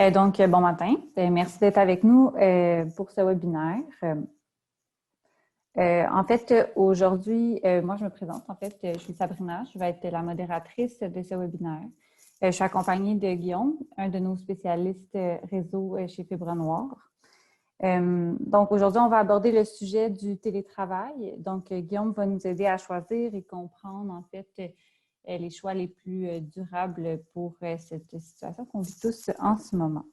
Bon matin. Merci d'être avec nous pour ce webinaire. Aujourd'hui, moi, je me présente. Je suis Sabrina. Je vais être la modératrice de ce webinaire. Je suis accompagnée de Guillaume, un de nos spécialistes réseau chez Fibre Noire. Aujourd'hui, on va aborder le sujet du télétravail. Guillaume va nous aider à choisir et comprendre, les choix les plus durables pour cette situation qu'on vit tous en ce moment.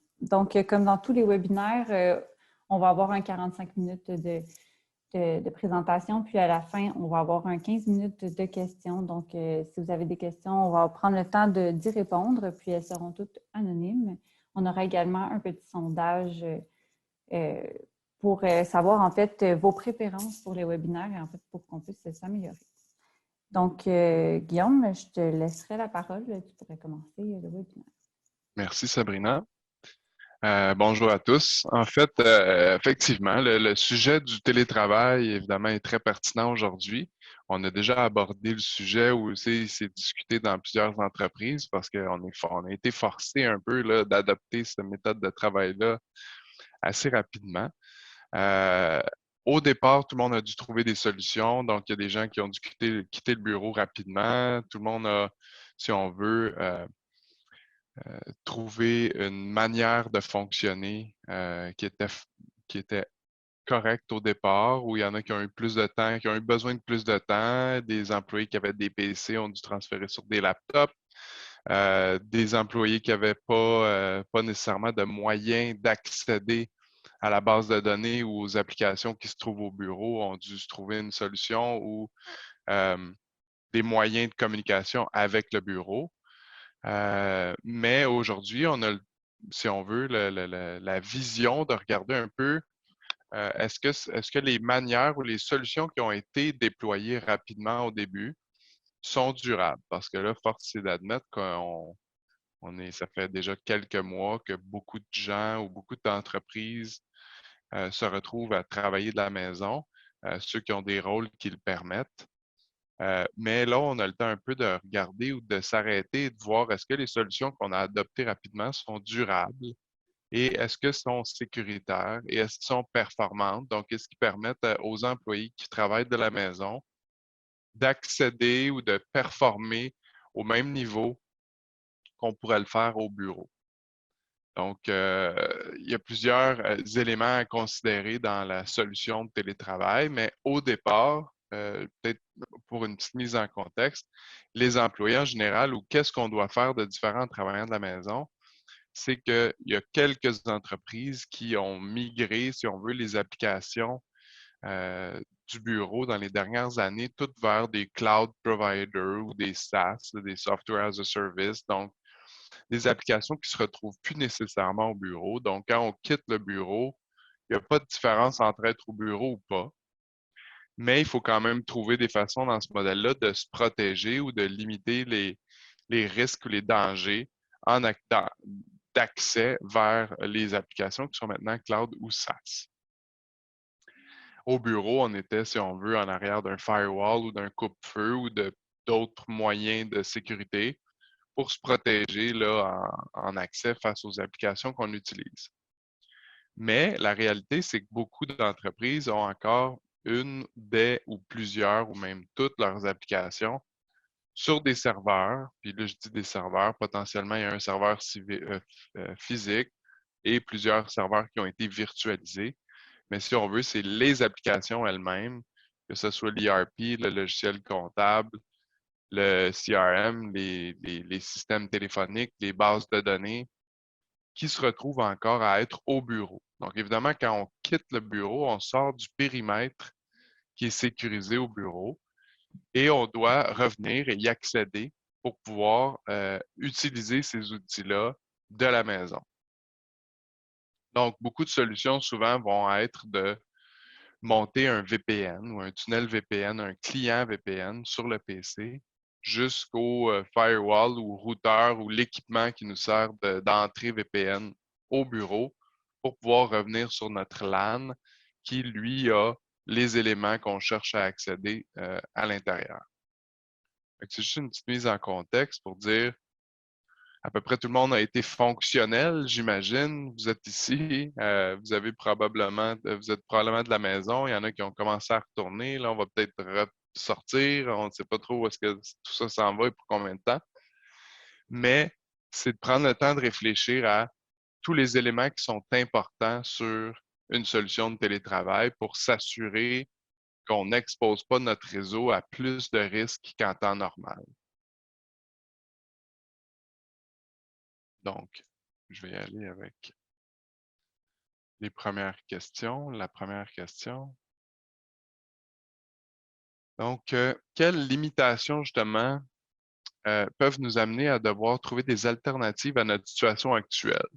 Comme dans tous les webinaires, on va avoir un 45 minutes de présentation, puis à la fin, on va avoir un 15 minutes de questions. Si vous avez des questions, on va prendre le temps d'y répondre, puis elles seront toutes anonymes. On aura également un petit sondage pour savoir, vos préférences pour les webinaires et pour qu'on puisse s'améliorer. Guillaume, je te laisserai la parole. Tu pourrais commencer le webinaire. Merci, Sabrina. Bonjour à tous. Effectivement, le sujet du télétravail, évidemment, est très pertinent aujourd'hui. On a déjà abordé le sujet où c'est discuté dans plusieurs entreprises parce qu'on a été forcé un peu d'adopter cette méthode de travail-là assez rapidement. Au départ, tout le monde a dû trouver des solutions. Donc, il y a des gens qui ont dû quitter le bureau rapidement. Tout le monde a, si on veut, trouvé une manière de fonctionner qui était correcte au départ, où il y en a qui ont eu plus de temps, qui ont eu besoin de plus de temps. Des employés qui avaient des PC ont dû transférer sur des laptops. Des employés qui n'avaient pas nécessairement de moyens d'accéder à la base de données ou aux applications qui se trouvent au bureau ont dû se trouver une solution ou des moyens de communication avec le bureau. Mais aujourd'hui, on a, si on veut, la vision de regarder un peu est-ce que les manières ou les solutions qui ont été déployées rapidement au début sont durables? Parce que là, force est d'admettre ça fait déjà quelques mois que beaucoup de gens ou beaucoup d'entreprises se retrouvent à travailler de la maison, ceux qui ont des rôles qui le permettent. Mais là, on a le temps un peu de regarder ou de s'arrêter et de voir est-ce que les solutions qu'on a adoptées rapidement sont durables et est-ce qu'elles sont sécuritaires et est-ce qu'elles sont performantes? Donc, est-ce qu'ils permettent aux employés qui travaillent de la maison d'accéder ou de performer au même niveau qu'on pourrait le faire au bureau? Donc, il y a plusieurs éléments à considérer dans la solution de télétravail, mais au départ, peut-être pour une petite mise en contexte, les employés en général ou qu'est-ce qu'on doit faire de différent en travaillant de la maison, c'est qu'il y a quelques entreprises qui ont migré, si on veut, les applications du bureau dans les dernières années, toutes vers des cloud providers ou des SaaS, des Software as a Service. Donc, des applications qui ne se retrouvent plus nécessairement au bureau. Donc, quand on quitte le bureau, il n'y a pas de différence entre être au bureau ou pas. Mais il faut quand même trouver des façons dans ce modèle-là de se protéger ou de limiter les risques ou les dangers d'accès vers les applications qui sont maintenant cloud ou SaaS. Au bureau, on était, si on veut, en arrière d'un firewall ou d'un coupe-feu ou d'autres moyens de sécurité pour se protéger là, en accès face aux applications qu'on utilise. Mais la réalité, c'est que beaucoup d'entreprises ont encore une, des ou plusieurs ou même toutes leurs applications sur des serveurs. Puis là, je dis des serveurs, potentiellement, il y a un serveur physique et plusieurs serveurs qui ont été virtualisés. Mais si on veut, c'est les applications elles-mêmes, que ce soit l'ERP, le logiciel comptable, le CRM, les systèmes téléphoniques, les bases de données, qui se retrouvent encore à être au bureau. Donc, évidemment, quand on quitte le bureau, on sort du périmètre qui est sécurisé au bureau et on doit revenir et y accéder pour pouvoir utiliser ces outils-là de la maison. Donc, beaucoup de solutions souvent vont être de monter un VPN ou un tunnel VPN, un client VPN sur le PC jusqu'au firewall ou routeur ou l'équipement qui nous sert d'entrée VPN au bureau pour pouvoir revenir sur notre LAN qui, lui, a les éléments qu'on cherche à accéder à l'intérieur. C'est juste une petite mise en contexte pour dire À peu près tout le monde a été fonctionnel, j'imagine. Vous êtes ici, vous êtes probablement de la maison. Il y en a qui ont commencé à retourner. Là, on va peut-être ressortir. On ne sait pas trop où est-ce que tout ça s'en va et pour combien de temps. Mais c'est de prendre le temps de réfléchir à tous les éléments qui sont importants sur une solution de télétravail pour s'assurer qu'on n'expose pas notre réseau à plus de risques qu'en temps normal. Donc, je vais y aller avec les premières questions. La première question. Donc, quelles limitations, justement, peuvent nous amener à devoir trouver des alternatives à notre situation actuelle?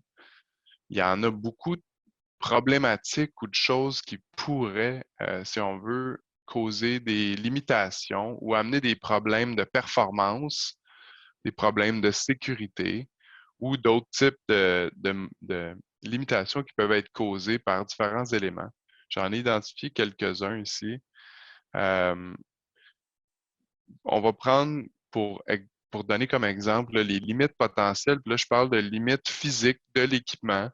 Il y en a beaucoup de problématiques ou de choses qui pourraient, si on veut, causer des limitations ou amener des problèmes de performance, des problèmes de sécurité ou d'autres types de limitations qui peuvent être causées par différents éléments. J'en ai identifié quelques-uns ici. On va prendre pour donner comme exemple les limites potentielles. Puis là, je parle de limites physiques de l'équipement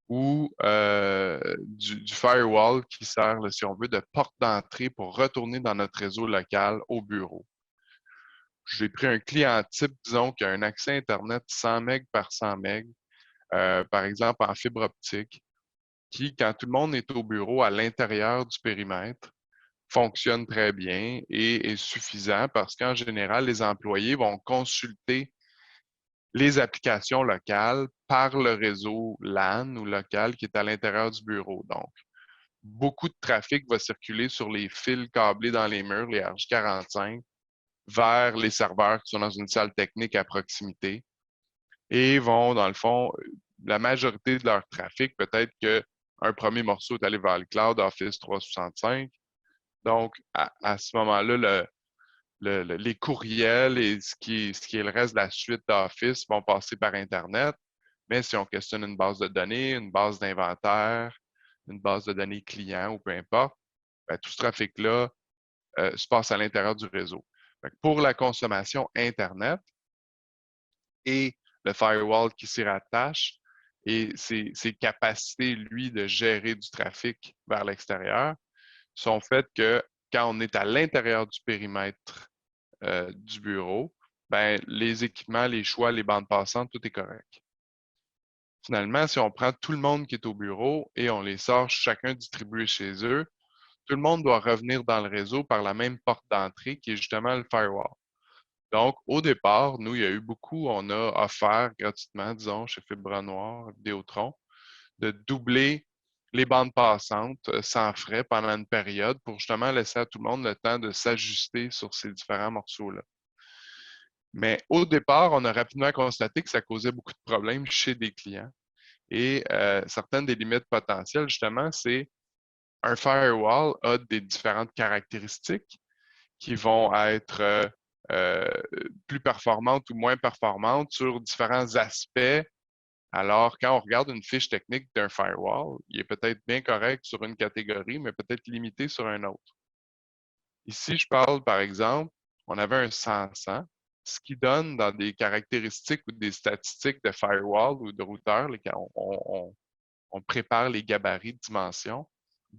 ou du firewall qui sert, là, si on veut, de porte d'entrée pour retourner dans notre réseau local au bureau. J'ai pris un client type, disons, qui a un accès Internet 100 MB par 100 MB, par exemple en fibre optique, qui, quand tout le monde est au bureau à l'intérieur du périmètre, fonctionne très bien et est suffisant parce qu'en général, les employés vont consulter les applications locales par le réseau LAN ou local qui est à l'intérieur du bureau. Donc, beaucoup de trafic va circuler sur les fils câblés dans les murs, les RJ45, vers les serveurs qui sont dans une salle technique à proximité et vont, dans le fond, la majorité de leur trafic, peut-être qu'un premier morceau est allé vers le cloud Office 365. Donc, à ce moment-là, les courriels et ce qui est le reste de la suite d'Office vont passer par Internet. Mais si on questionne une base de données, une base d'inventaire, une base de données client ou peu importe, ben, tout ce trafic-là se passe à l'intérieur du réseau. Pour la consommation Internet et le firewall qui s'y rattache et ses capacités, lui, de gérer du trafic vers l'extérieur, sont faites que quand on est à l'intérieur du périmètre du bureau, ben, les équipements, les choix, les bandes passantes, tout est correct. Finalement, si on prend tout le monde qui est au bureau et on les sort chacun distribué chez eux, tout le monde doit revenir dans le réseau par la même porte d'entrée qui est justement le firewall. Donc, au départ, nous, il y a eu beaucoup, on a offert gratuitement, disons, chez Fibre Noire, Vidéotron, de doubler les bandes passantes sans frais pendant une période pour justement laisser à tout le monde le temps de s'ajuster sur ces différents morceaux-là. Mais au départ, on a rapidement constaté que ça causait beaucoup de problèmes chez des clients. Et certaines des limites potentielles, justement, c'est un firewall a des différentes caractéristiques qui vont être euh, plus performantes ou moins performantes sur différents aspects. Alors, quand on regarde une fiche technique d'un firewall, il est peut-être bien correct sur une catégorie, mais peut-être limité sur un autre. Ici, je parle, par exemple, on avait un 100-100, ce qui donne dans des caractéristiques ou des statistiques de firewall ou de routeur, on prépare les gabarits de dimension,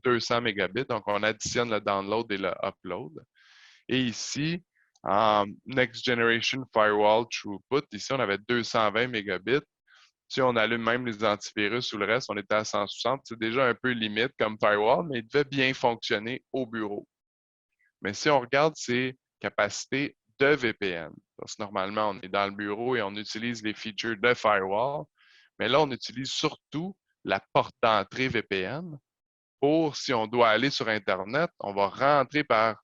200 mégabits, donc on additionne le download et le upload. Et ici, en Next Generation Firewall Throughput, ici, on avait 220 mégabits. Si on allume même les antivirus ou le reste, on était à 160. C'est déjà un peu limite comme firewall, mais il devait bien fonctionner au bureau. Mais si on regarde ses capacités de VPN, parce que normalement, on est dans le bureau et on utilise les features de firewall, mais là, on utilise surtout la porte d'entrée VPN pour, si on doit aller sur Internet, on va rentrer par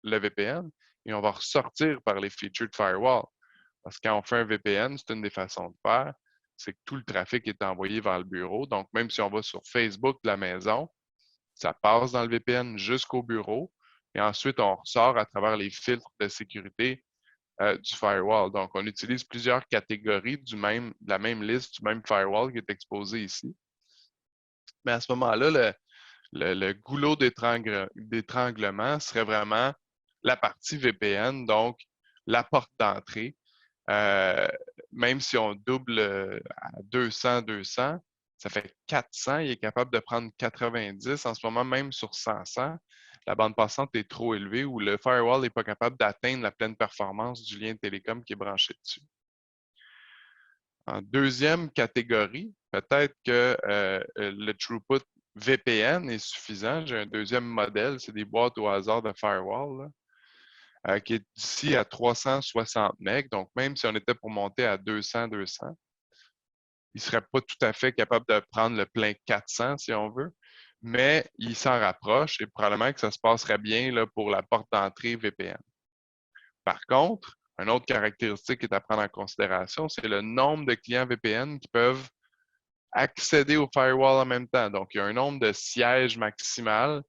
le VPN et on va ressortir par les features de firewall. Parce que quand on fait un VPN, c'est une des façons de faire, c'est que tout le trafic est envoyé vers le bureau. Donc, même si on va sur Facebook de la maison, ça passe dans le VPN jusqu'au bureau et ensuite on ressort à travers les filtres de sécurité du firewall. Donc, on utilise plusieurs catégories de la même liste, du même firewall qui est exposé ici. Mais à ce moment-là, le goulot d'étranglement serait vraiment la partie VPN, donc la porte d'entrée. même si on double à 200, ça fait 400. Il est capable de prendre 90. En ce moment, même sur 100, la bande passante est trop élevée ou le firewall n'est pas capable d'atteindre la pleine performance du lien télécom qui est branché dessus. En deuxième catégorie, peut-être que le throughput VPN est suffisant. J'ai un deuxième modèle, c'est des boîtes au hasard de firewall, là, qui est ici à 360 MB. Donc, même si on était pour monter à 200, il ne serait pas tout à fait capable de prendre le plein 400 si on veut, mais il s'en rapproche et probablement que ça se passerait bien là, pour la porte d'entrée VPN. Par contre, une autre caractéristique qui est à prendre en considération, c'est le nombre de clients VPN qui peuvent accéder au firewall en même temps. Donc, il y a un nombre de sièges maximal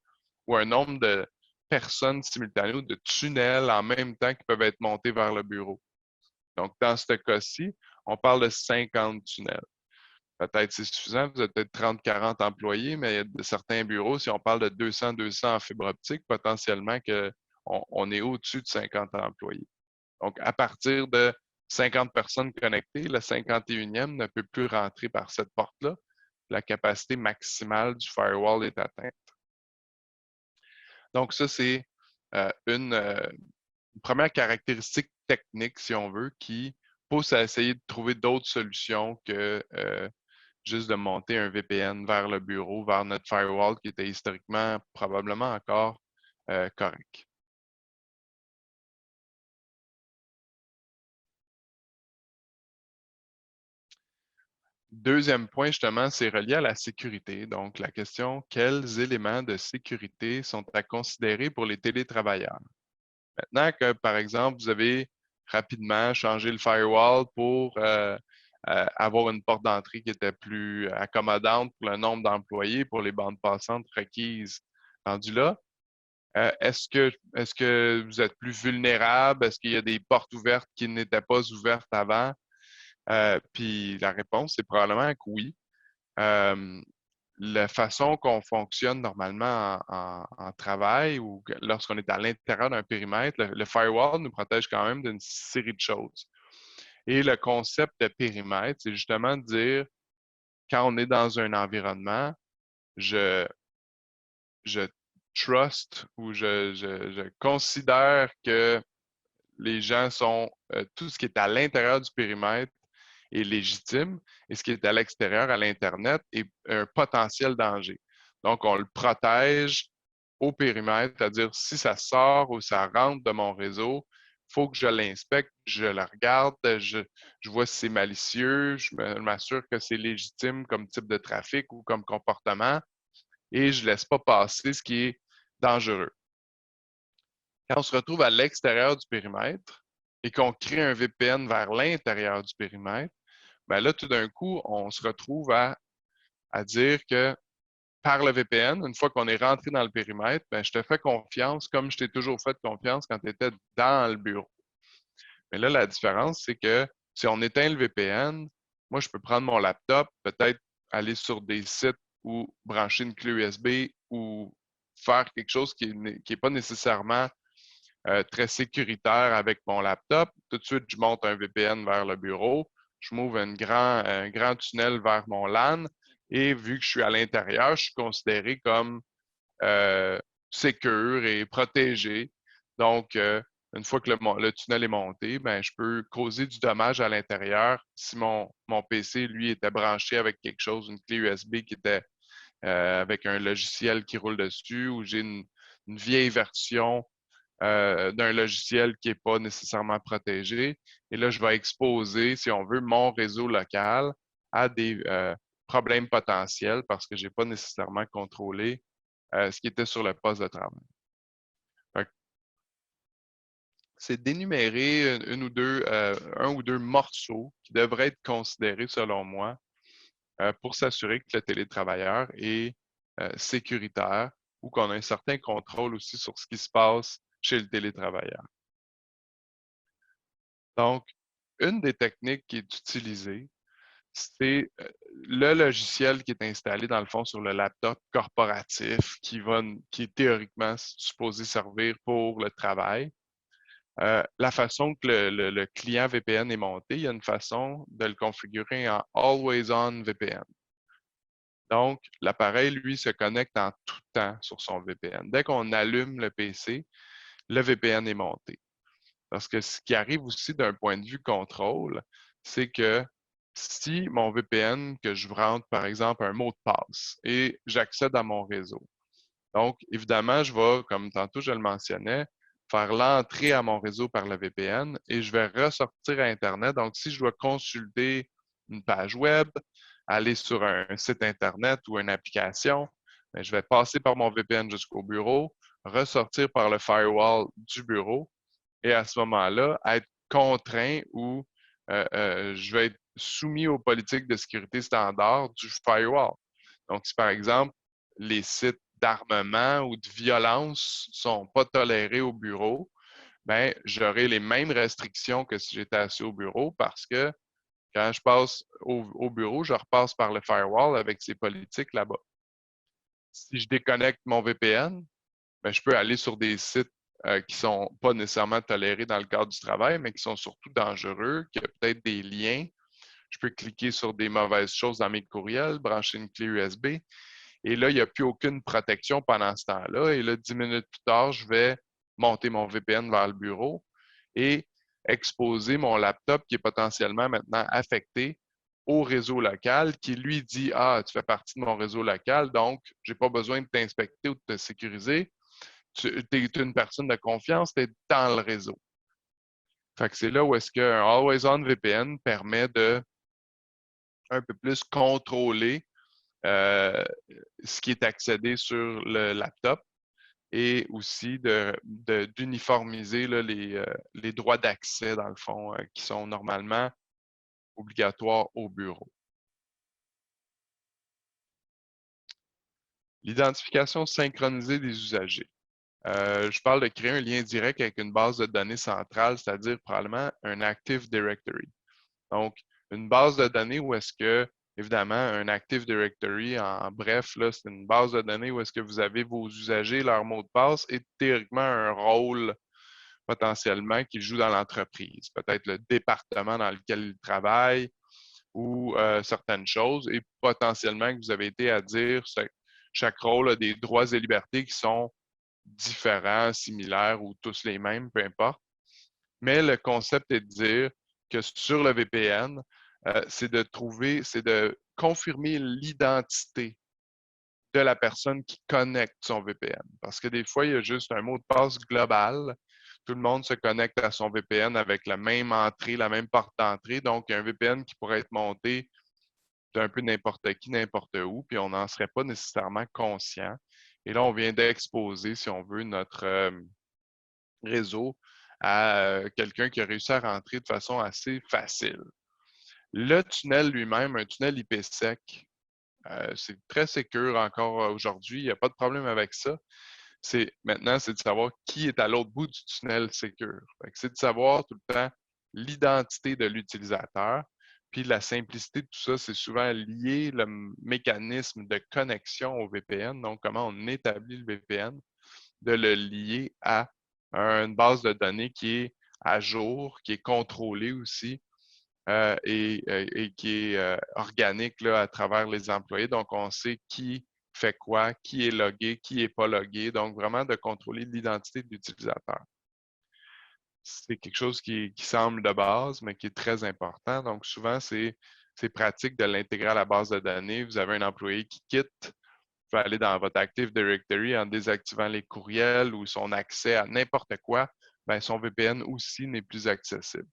ou un nombre de personnes simultanées ou de tunnels en même temps qui peuvent être montés vers le bureau. Donc, dans ce cas-ci, on parle de 50 tunnels. Peut-être c'est suffisant, vous avez peut-être 30-40 employés, mais il y a certains bureaux, si on parle de 200 en fibre optique, potentiellement qu'on est au-dessus de 50 employés. Donc, à partir de 50 personnes connectées, le 51e ne peut plus rentrer par cette porte-là. La capacité maximale du firewall est atteinte. Donc, ça, c'est une première caractéristique technique, si on veut, qui pousse à essayer de trouver d'autres solutions que juste de monter un VPN vers le bureau, vers notre firewall qui était historiquement probablement encore correct. Deuxième point, justement, c'est relié à la sécurité. Donc, la question, quels éléments de sécurité sont à considérer pour les télétravailleurs? Maintenant que, par exemple, vous avez rapidement changé le firewall pour avoir une porte d'entrée qui était plus accommodante pour le nombre d'employés, pour les bandes passantes requises. Rendu là, est-ce que vous êtes plus vulnérable? Est-ce qu'il y a des portes ouvertes qui n'étaient pas ouvertes avant? Puis la réponse, c'est probablement que oui. La façon qu'on fonctionne normalement en travail ou lorsqu'on est à l'intérieur d'un périmètre, le firewall nous protège quand même d'une série de choses. Et le concept de périmètre, c'est justement de dire, quand on est dans un environnement, je trust ou je considère que les gens sont, tout ce qui est à l'intérieur du périmètre est légitime et ce qui est à l'extérieur, à l'Internet, est un potentiel danger. Donc, on le protège au périmètre, c'est-à-dire si ça sort ou ça rentre de mon réseau, il faut que je l'inspecte, je le regarde, je vois si c'est malicieux, je m'assure que c'est légitime comme type de trafic ou comme comportement et je ne laisse pas passer ce qui est dangereux. Quand on se retrouve à l'extérieur du périmètre et qu'on crée un VPN vers l'intérieur du périmètre, ben là, tout d'un coup, on se retrouve à dire que par le VPN, une fois qu'on est rentré dans le périmètre, ben, je te fais confiance comme je t'ai toujours fait confiance quand tu étais dans le bureau. Mais là, la différence, c'est que si on éteint le VPN, moi, je peux prendre mon laptop, peut-être aller sur des sites ou brancher une clé USB ou faire quelque chose qui n'est pas nécessairement très sécuritaire avec mon laptop. Tout de suite, je monte un VPN vers le bureau, je m'ouvre un grand tunnel vers mon LAN et vu que je suis à l'intérieur, je suis considéré comme sécure et protégé. Donc, une fois que le tunnel est monté, ben, je peux causer du dommage à l'intérieur si mon PC, lui, était branché avec quelque chose, une clé USB qui était avec un logiciel qui roule dessus ou j'ai une vieille version d'un logiciel qui n'est pas nécessairement protégé. Et là, je vais exposer, si on veut, mon réseau local à des problèmes potentiels parce que je n'ai pas nécessairement contrôlé ce qui était sur le poste de travail. C'est d'énumérer un ou deux morceaux qui devraient être considérés, selon moi, pour s'assurer que le télétravailleur est sécuritaire ou qu'on a un certain contrôle aussi sur ce qui se passe chez le télétravailleur. Donc, une des techniques qui est utilisée, c'est le logiciel qui est installé dans le fond sur le laptop corporatif qui est théoriquement supposé servir pour le travail. la façon que le client VPN est monté, il y a une façon de le configurer en Always On VPN. Donc, l'appareil, lui, se connecte en tout temps sur son VPN. Dès qu'on allume le PC, le VPN est monté. Parce que ce qui arrive aussi d'un point de vue contrôle, c'est que si mon VPN, que je rentre par exemple un mot de passe et j'accède à mon réseau. Donc, évidemment, je vais, comme tantôt je le mentionnais, faire l'entrée à mon réseau par le VPN et je vais ressortir à Internet. Donc, si je dois consulter une page web, aller sur un site Internet ou une application, bien, je vais passer par mon VPN jusqu'au bureau, ressortir par le firewall du bureau et à ce moment-là, être contraint ou je vais être soumis aux politiques de sécurité standard du firewall. Donc, si par exemple, les sites d'armement ou de violence ne sont pas tolérés au bureau, ben, j'aurai les mêmes restrictions que si j'étais assis au bureau parce que quand je passe au bureau, je repasse par le firewall avec ces politiques là-bas. Si je déconnecte mon VPN, ben, je peux aller sur des sites qui ne sont pas nécessairement tolérés dans le cadre du travail, mais qui sont surtout dangereux, qui ont peut-être des liens. Je peux cliquer sur des mauvaises choses dans mes courriels, brancher une clé USB. Et là, il n'y a plus aucune protection pendant ce temps-là. Et là, 10 minutes plus tard, je vais monter mon VPN vers le bureau et exposer mon laptop qui est potentiellement maintenant affecté au réseau local qui lui dit: Ah, tu fais partie de mon réseau local, donc je n'ai pas besoin de t'inspecter ou de te sécuriser. Tu es une personne de confiance, tu es dans le réseau. Fait que c'est là où est-ce qu'un Always On VPN permet de un peu plus contrôler euh, ce qui est accédé sur le laptop et aussi d'uniformiser les droits d'accès, dans le fond, qui sont normalement obligatoires au bureau. L'identification synchronisée des usagers. Je parle de créer un lien direct avec une base de données centrale, c'est-à-dire probablement un Active Directory. Donc, une base de données où est-ce que, évidemment, un Active Directory, en bref, là, c'est une base de données où est-ce que vous avez vos usagers, leur mot de passe et théoriquement un rôle potentiellement qu'ils jouent dans l'entreprise. Peut-être le département dans lequel ils travaillent ou certaines choses et potentiellement que vous avez été à dire que chaque rôle a des droits et libertés qui sont différents, similaires ou tous les mêmes, peu importe. Mais le concept est de dire que sur le VPN, c'est de confirmer l'identité de la personne qui connecte son VPN. Parce que des fois, il y a juste un mot de passe global. Tout le monde se connecte à son VPN avec la même entrée, la même porte d'entrée. Donc, il y a un VPN qui pourrait être monté d'un peu n'importe qui, n'importe où, puis on n'en serait pas nécessairement conscient. Et là, on vient d'exposer, si on veut, notre réseau à quelqu'un qui a réussi à rentrer de façon assez facile. Le tunnel lui-même, un tunnel IPsec, c'est très sécure encore aujourd'hui, il n'y a pas de problème avec ça. Maintenant, c'est de savoir qui est à l'autre bout du tunnel sécure. C'est de savoir tout le temps l'identité de l'utilisateur. Puis la simplicité de tout ça, c'est souvent lié le mécanisme de connexion au VPN, donc comment on établit le VPN, de le lier à une base de données qui est à jour, qui est contrôlée aussi et qui est organique là, à travers les employés. Donc, on sait qui fait quoi, qui est logué, qui n'est pas logué. Donc, vraiment de contrôler l'identité de l'utilisateur. C'est quelque chose qui semble de base, mais qui est très important. Donc, souvent, c'est pratique de l'intégrer à la base de données. Vous avez un employé qui quitte, vous pouvez aller dans votre Active Directory en désactivant les courriels ou son accès à n'importe quoi, bien, son VPN aussi n'est plus accessible.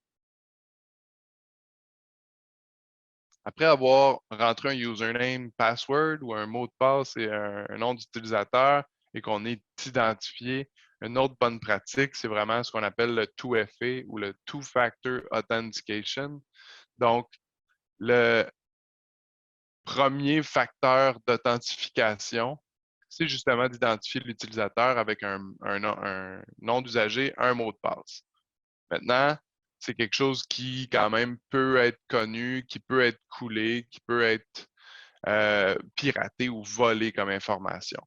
Après avoir rentré un username, password ou un mot de passe et un nom d'utilisateur et qu'on est identifié, une autre bonne pratique, c'est vraiment ce qu'on appelle le 2FA ou le Two-Factor Authentication. Donc, le premier facteur d'authentification, c'est justement d'identifier l'utilisateur avec un nom d'usager, un mot de passe. Maintenant, c'est quelque chose qui, quand même, peut être connu, qui peut être coulé, qui peut être piraté ou volé comme information.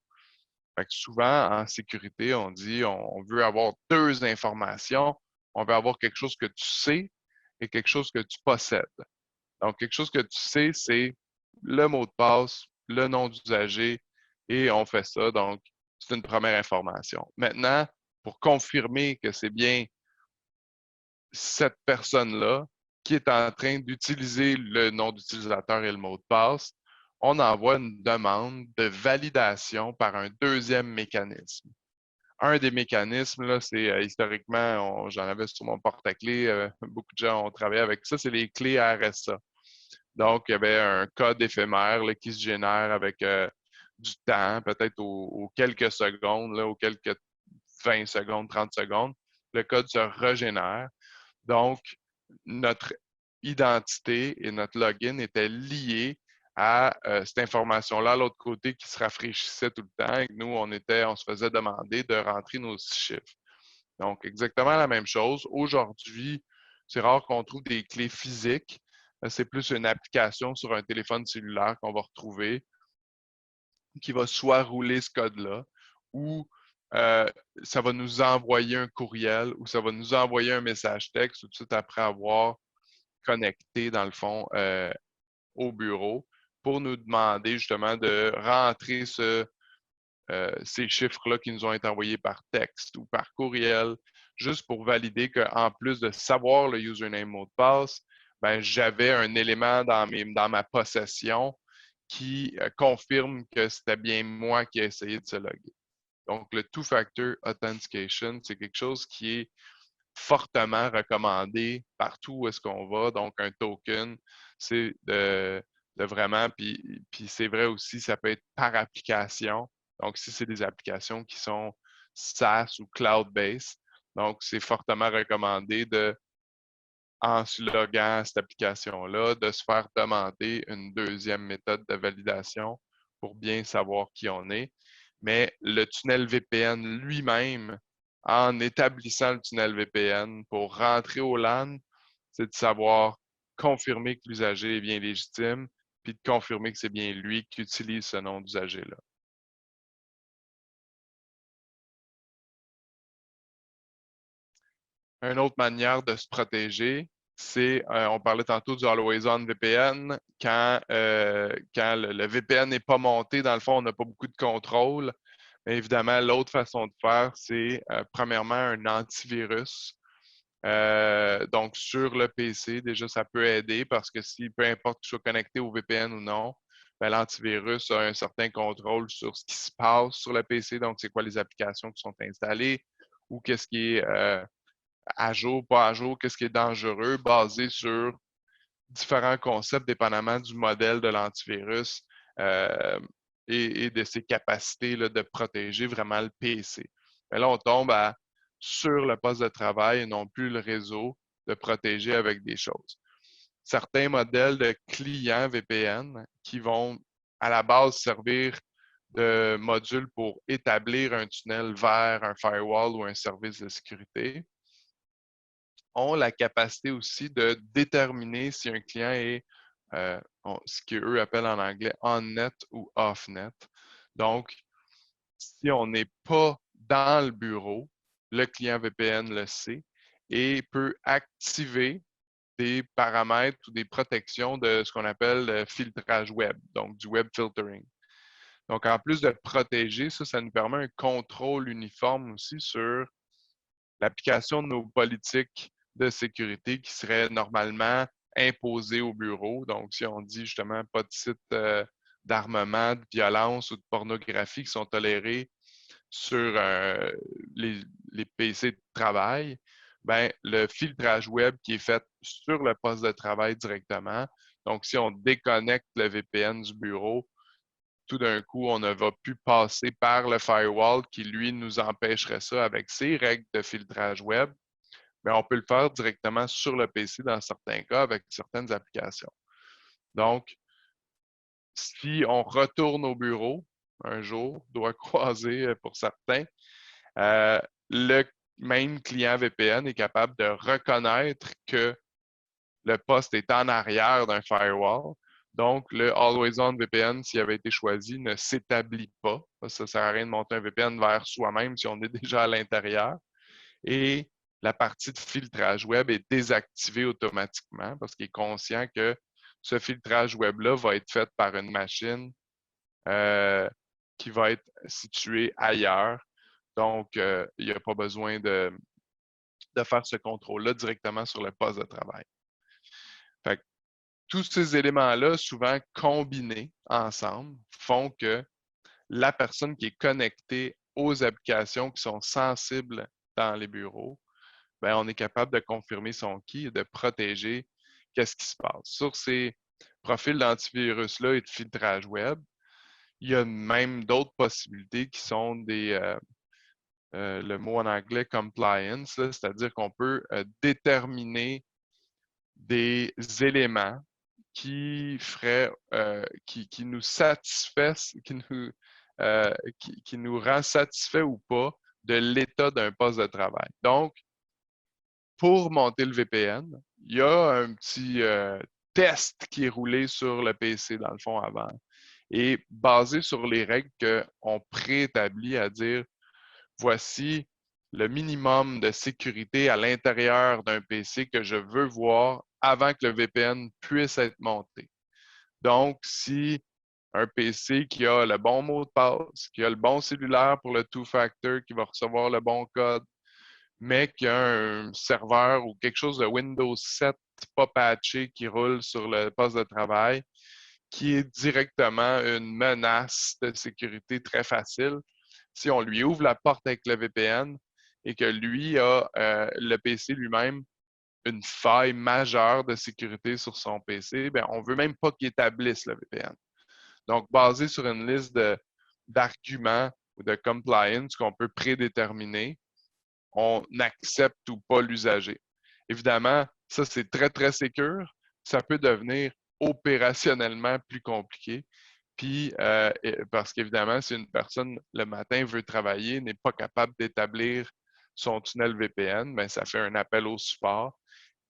Fait que souvent, en sécurité, on dit on veut avoir deux informations, on veut avoir quelque chose que tu sais et quelque chose que tu possèdes. Donc, quelque chose que tu sais, c'est le mot de passe, le nom d'usager, et on fait ça. Donc, c'est une première information. Maintenant, pour confirmer que c'est bien cette personne-là qui est en train d'utiliser le nom d'utilisateur et le mot de passe, on envoie une demande de validation par un deuxième mécanisme. Un des mécanismes, là, c'est historiquement, j'en avais sur mon porte-clés, beaucoup de gens ont travaillé avec ça, c'est les clés RSA. Donc, il y avait un code éphémère là, qui se génère avec du temps, peut-être aux quelques secondes, là, aux quelques 20 secondes, 30 secondes. Le code se régénère. Donc, notre identité et notre login étaient liés à cette information-là à l'autre côté qui se rafraîchissait tout le temps. Et nous, on se faisait demander de rentrer nos 6 chiffres. Donc, exactement la même chose. Aujourd'hui, c'est rare qu'on trouve des clés physiques. C'est plus une application sur un téléphone cellulaire qu'on va retrouver qui va soit rouler ce code-là ou ça va nous envoyer un courriel ou ça va nous envoyer un message texte tout de suite après avoir connecté, dans le fond, au bureau pour nous demander justement de rentrer ces chiffres-là qui nous ont été envoyés par texte ou par courriel, juste pour valider qu'en plus de savoir le username mot de passe, ben, j'avais un élément dans ma possession qui confirme que c'était bien moi qui ai essayé de se loguer. Donc, le Two-Factor Authentication, c'est quelque chose qui est fortement recommandé partout où est-ce qu'on va. Donc, un token, c'est de vraiment, puis c'est vrai aussi, ça peut être par application. Donc, si c'est des applications qui sont SaaS ou cloud-based, donc c'est fortement recommandé en se loguant à cette application-là, de se faire demander une deuxième méthode de validation pour bien savoir qui on est. Mais le tunnel VPN lui-même, en établissant le tunnel VPN pour rentrer au LAN, c'est de savoir confirmer que l'usager est bien légitime, puis de confirmer que c'est bien lui qui utilise ce nom d'usager-là. Une autre manière de se protéger, c'est, on parlait tantôt du Always On VPN, quand le VPN n'est pas monté, dans le fond, on n'a pas beaucoup de contrôle. Mais évidemment, l'autre façon de faire, c'est premièrement un antivirus. Donc, sur le PC, déjà, ça peut aider parce que si, peu importe que je sois connecté au VPN ou non, ben, l'antivirus a un certain contrôle sur ce qui se passe sur le PC. Donc, c'est quoi les applications qui sont installées ou qu'est-ce qui est à jour, pas à jour, qu'est-ce qui est dangereux, basé sur différents concepts dépendamment du modèle de l'antivirus euh, et de ses capacités là, de protéger vraiment le PC. Mais là, on tombe sur le poste de travail et non plus le réseau de protéger avec des choses. Certains modèles de clients VPN qui vont à la base servir de module pour établir un tunnel vers un firewall ou un service de sécurité, ont la capacité aussi de déterminer si un client est ce qu'eux appellent en anglais on-net ou off-net. Donc, si on n'est pas dans le bureau, le client VPN le sait et peut activer des paramètres ou des protections de ce qu'on appelle le filtrage web, donc du web filtering. Donc, en plus de protéger, ça nous permet un contrôle uniforme aussi sur l'application de nos politiques de sécurité qui seraient normalement imposées au bureau. Donc, si on dit justement pas de site d'armement, de violence ou de pornographie qui sont tolérés sur les PC de travail, ben, le filtrage web qui est fait sur le poste de travail directement. Donc, si on déconnecte le VPN du bureau, tout d'un coup, on ne va plus passer par le firewall qui, lui, nous empêcherait ça avec ses règles de filtrage web, mais on peut le faire directement sur le PC dans certains cas avec certaines applications. Donc, si on retourne au bureau un jour, doit croiser pour certains, le même client VPN est capable de reconnaître que le poste est en arrière d'un firewall. Donc, le Always On VPN, s'il avait été choisi, ne s'établit pas. Ça ne sert à rien de monter un VPN vers soi-même si on est déjà à l'intérieur. Et la partie de filtrage web est désactivée automatiquement parce qu'il est conscient que ce filtrage web-là va être fait par une machine qui va être située ailleurs. Donc, il n'y a pas besoin de faire ce contrôle-là directement sur le poste de travail. Fait que, tous ces éléments-là, souvent combinés ensemble, font que la personne qui est connectée aux applications qui sont sensibles dans les bureaux, bien, on est capable de confirmer son key et de protéger qu'est-ce qui se passe. Sur ces profils d'antivirus-là et de filtrage web, il y a même d'autres possibilités qui sont le mot en anglais compliance, c'est-à-dire qu'on peut déterminer des éléments qui feraient, qui nous satisfassent, qui nous rend satisfaits ou pas de l'état d'un poste de travail. Donc, pour monter le VPN, il y a un petit test qui est roulé sur le PC, dans le fond, avant. Et basé sur les règles qu'on préétablit à dire, voici le minimum de sécurité à l'intérieur d'un PC que je veux voir avant que le VPN puisse être monté. Donc, si un PC qui a le bon mot de passe, qui a le bon cellulaire pour le two-factor, qui va recevoir le bon code, mais qui a un serveur ou quelque chose de Windows 7 pas patché qui roule sur le poste de travail, qui est directement une menace de sécurité très facile. Si on lui ouvre la porte avec le VPN et que lui a le PC lui-même une faille majeure de sécurité sur son PC, bien, on ne veut même pas qu'il établisse le VPN. Donc, basé sur une liste d'arguments ou de compliance qu'on peut prédéterminer, on accepte ou pas l'usager. Évidemment, ça, c'est très, très sécure. Ça peut devenir opérationnellement plus compliqué. Puis, parce qu'évidemment, si une personne, le matin, veut travailler, n'est pas capable d'établir son tunnel VPN, bien, ça fait un appel au support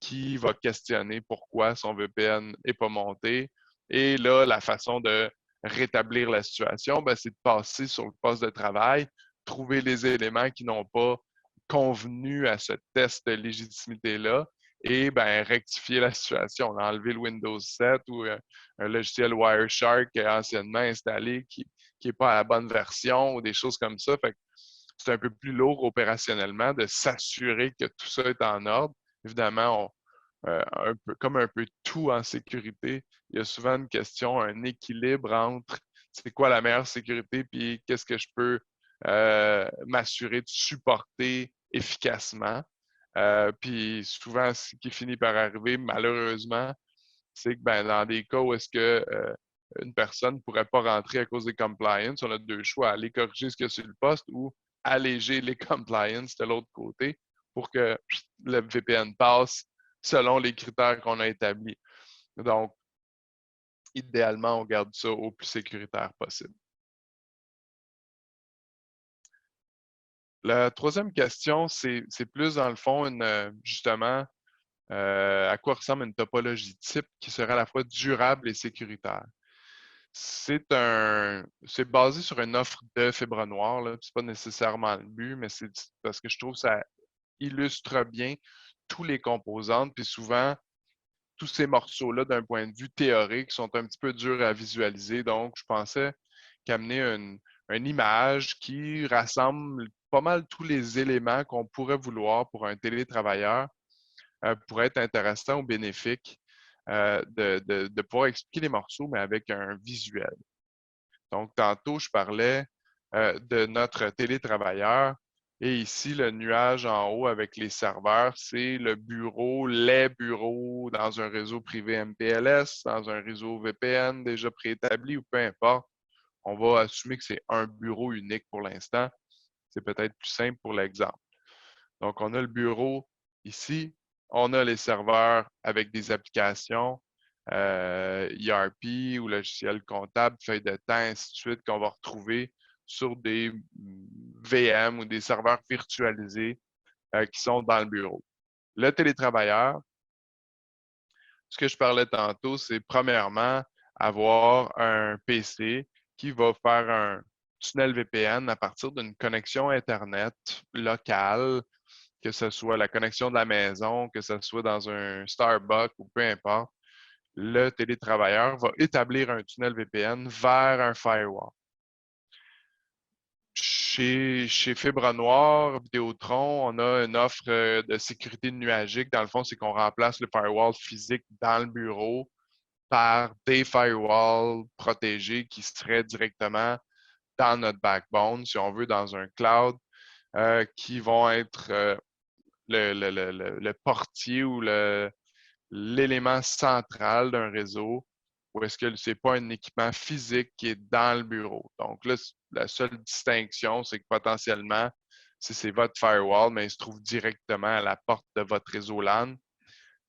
qui va questionner pourquoi son VPN n'est pas monté. Et là, la façon de rétablir la situation, bien, c'est de passer sur le poste de travail, trouver les éléments qui n'ont pas convenu à ce test de légitimité-là et ben, rectifier la situation. On a enlevé le Windows 7 ou un logiciel Wireshark anciennement installé qui n'est pas à la bonne version ou des choses comme ça. Fait que c'est un peu plus lourd opérationnellement de s'assurer que tout ça est en ordre. Évidemment, comme un peu tout en sécurité, il y a souvent une question, un équilibre entre c'est quoi la meilleure sécurité puis qu'est-ce que je peux m'assurer de supporter efficacement. Puis souvent, ce qui finit par arriver, malheureusement, c'est que ben, dans des cas où est-ce que une personne ne pourrait pas rentrer à cause des compliance, on a deux choix, aller corriger ce qu'il y a sur le poste ou alléger les compliance de l'autre côté pour que le VPN passe selon les critères qu'on a établis. Donc, idéalement, on garde ça au plus sécuritaire possible. La troisième question, c'est plus dans le fond, justement, à quoi ressemble une topologie type qui serait à la fois durable et sécuritaire. C'est basé sur une offre de fibre noire. Ce n'est pas nécessairement le but, mais c'est parce que je trouve que ça illustre bien tous les composantes, puis souvent, tous ces morceaux-là, d'un point de vue théorique, sont un petit peu durs à visualiser. Donc, je pensais qu'amener une image qui rassemble pas mal tous les éléments qu'on pourrait vouloir pour un télétravailleur pourrait être intéressant ou bénéfique de pouvoir expliquer les morceaux, mais avec un visuel. Donc, tantôt, je parlais de notre télétravailleur. Et ici, le nuage en haut avec les serveurs, c'est le bureau, les bureaux dans un réseau privé MPLS, dans un réseau VPN déjà préétabli ou peu importe. On va assumer que c'est un bureau unique pour l'instant. C'est peut-être plus simple pour l'exemple. Donc, on a le bureau ici. On a les serveurs avec des applications, ERP ou logiciel comptable, feuille de temps, ainsi de suite, qu'on va retrouver sur des VM ou des serveurs virtualisés qui sont dans le bureau. Le télétravailleur, ce que je parlais tantôt, c'est premièrement avoir un PC qui va faire un tunnel VPN à partir d'une connexion Internet locale, que ce soit la connexion de la maison, que ce soit dans un Starbucks ou peu importe, le télétravailleur va établir un tunnel VPN vers un firewall. Chez Fibre Noire, Vidéotron, on a une offre de sécurité nuagique. Dans le fond, c'est qu'on remplace le firewall physique dans le bureau par des firewalls protégés qui seraient directement dans notre backbone, si on veut, dans un cloud, qui vont être le portier ou l'élément central d'un réseau, ou est-ce que ce n'est pas un équipement physique qui est dans le bureau. Donc là, la seule distinction, c'est que potentiellement, si c'est votre firewall, mais il se trouve directement à la porte de votre réseau LAN.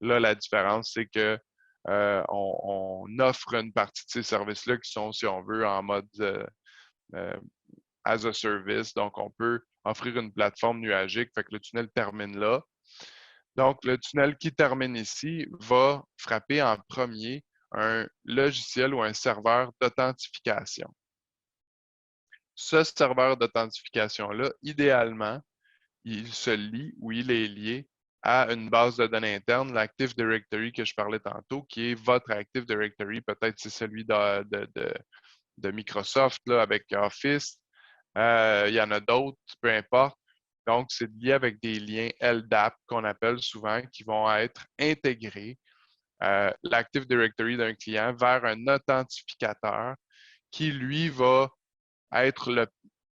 Là, la différence, c'est que on offre une partie de ces services-là qui sont, si on veut, en mode as a service. Donc, on peut offrir une plateforme nuagique, fait que le tunnel termine là. Donc, le tunnel qui termine ici va frapper en premier un logiciel ou un serveur d'authentification. Ce serveur d'authentification-là, idéalement, il se lie ou il est lié à une base de données interne, l'Active Directory que je parlais tantôt, qui est votre Active Directory. Peut-être c'est celui de Microsoft là, avec Office. Il y en a d'autres, peu importe. Donc, c'est lié avec des liens LDAP qu'on appelle souvent, qui vont être intégrés l'Active Directory d'un client vers un authentificateur qui, lui, va être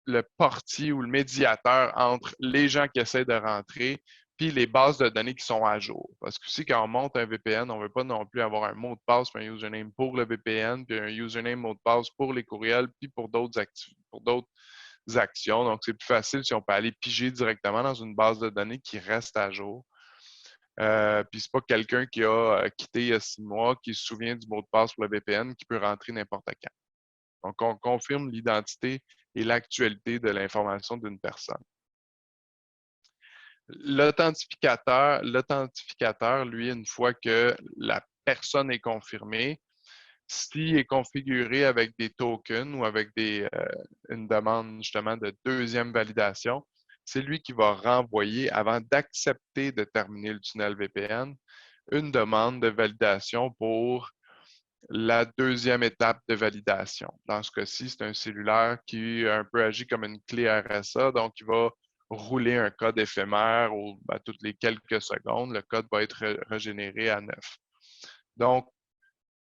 le portier ou le médiateur entre les gens qui essaient de rentrer puis les bases de données qui sont à jour. Parce que aussi, quand on monte un VPN, on ne veut pas non plus avoir un mot de passe puis un username pour le VPN, puis un username, mot de passe pour les courriels, puis pour d'autres actions. Donc, c'est plus facile si on peut aller piger directement dans une base de données qui reste à jour. Puis c'est pas quelqu'un qui a quitté il y a 6 mois, qui se souvient du mot de passe pour le VPN, qui peut rentrer n'importe quand. Donc, on confirme l'identité et l'actualité de l'information d'une personne. L'authentificateur, lui, une fois que la personne est confirmée, s'il est configuré avec des tokens ou avec une demande justement de deuxième validation, c'est lui qui va renvoyer, avant d'accepter de terminer le tunnel VPN, une demande de validation pour la deuxième étape de validation. Dans ce cas-ci, c'est un cellulaire qui un peu agit comme une clé RSA, donc il va rouler un code éphémère toutes les quelques secondes. Le code va être régénéré à neuf. Donc,